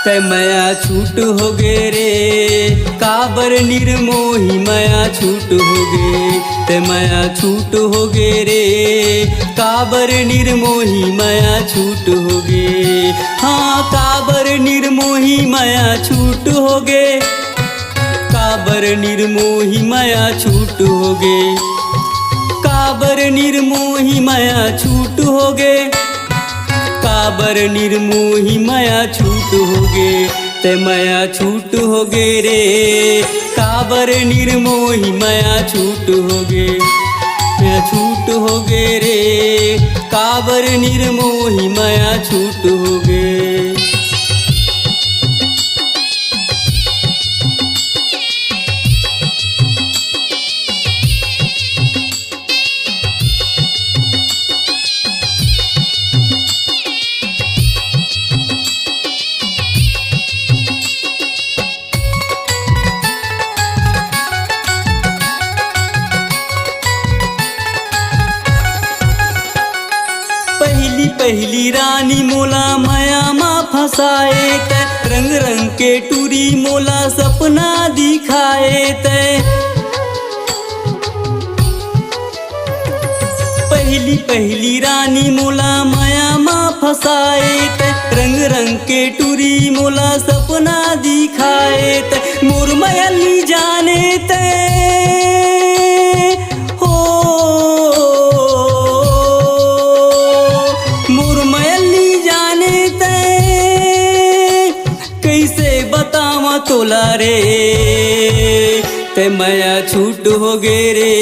तै माया छूट हो गे रे काबर निर्मोही माया छूट हो गे। तै माया छूट हो गे रे काबर निर्मोही माया छूट हो गे। हाँ काबर निर्मोही माया छूट हो गे। काबर निर्मोही माया छूट हो गे। काबर निर्मोही माया छूट हो गे। काबर निर्मोही माया छूट हो गे। तै माया छूट हो गे रे काबर निर्मोही माया छूट हो गे। माया छूट हो गे रे काबर निर्मोही माया छूट हो गे। पहली पहली रानी मोला माया मा फसाए तै रंग रंग के टूरी मोला सपना दिखाए तै। पहली पहली रानी मोला माया मा फसाए तै रंग रंग के टूरी मोला सपना दिखाए तै। मोर मयली जाने तै तोला रे। तै माया छूट हो गे रे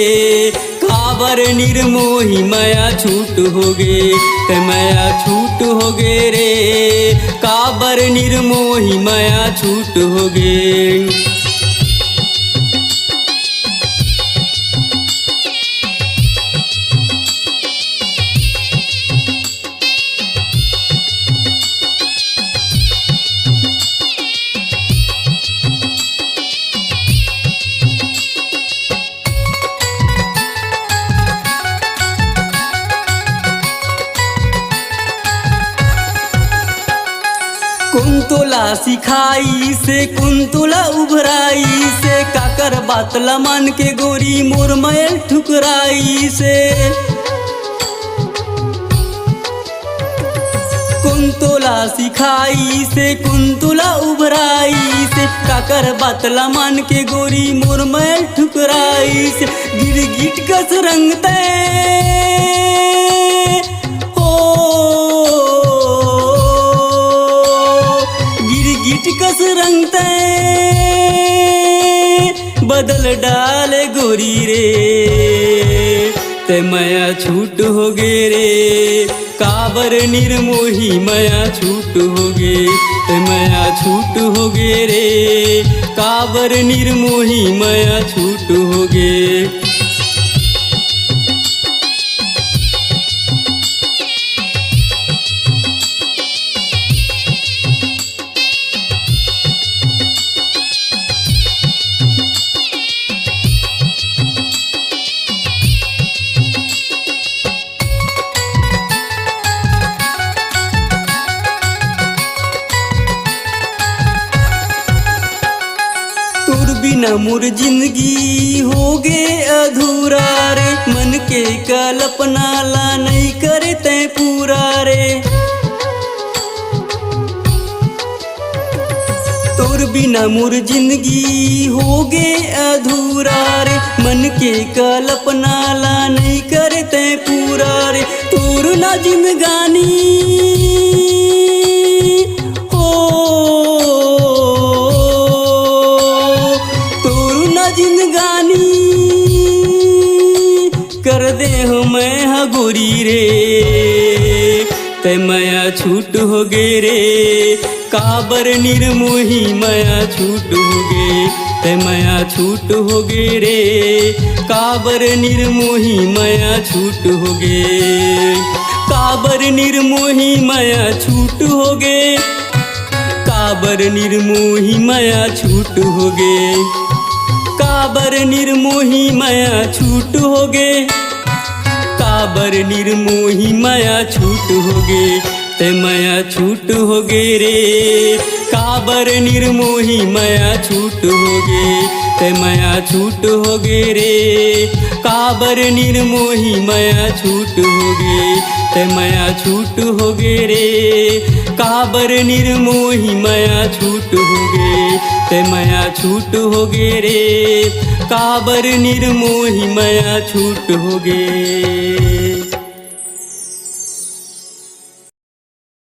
काबर निर्मोही माया छूट हो गे। तै माया छूट हो गे रे काबर निर्मोही माया छूट हो गे। कुंतला सिखाई से कुंतला उभराई से काकर बातला मान के गोरी मोर मैल ठुकराई से। कुंतला सिखाई से कुंतला उभराई से काकर बातला मान के गोरी मोर मैल ठुकराई से। गिरगिट कस रंगते कस रंगते बदल डाले गोरी रे। तै माया छूट हो गे रे काबर निर्मोही माया छूट हो गे। तै माया छूट हो गे रे काबर निर्मोही माया छूट हो गे। तोर बिना मोर जिंदगी हो गे अधूरा रे। मन के कल्पना ला नहीं करे तै पूरा रे। तोर बिना मोर जिंदगी हो गे अधूरा रे। मन के कल्पना ला नहीं करे तै पूरा रे। तोर ना जिंदगानी जिंदगानी कर दे हो मैं हगोरी रे। तै माया छूट हो गे रे काबर निर्मोही माया छूट हो गे। तै माया छूट हो गे रे काबर निर्मोही माया छूट हो गे। काबर निर्मोही माया छूट हो गे। काबर निर्मोही माया छूट हो गे। काबर निर्मोही माया छूट हो गे। काबर निर्मोही माया छूट हो गे। तै माया छूट हो गे रे का काबर निर्मोही माया छूट हो गे ते माया छूट हो गे रे काबर निर्मोही माया छूट हो गे ते माया छूट हो गे रे काबर निर्मोही माया छूट हो गे ते माया छूट हो गे रे काबर निर्मोही माया छूट हो गे।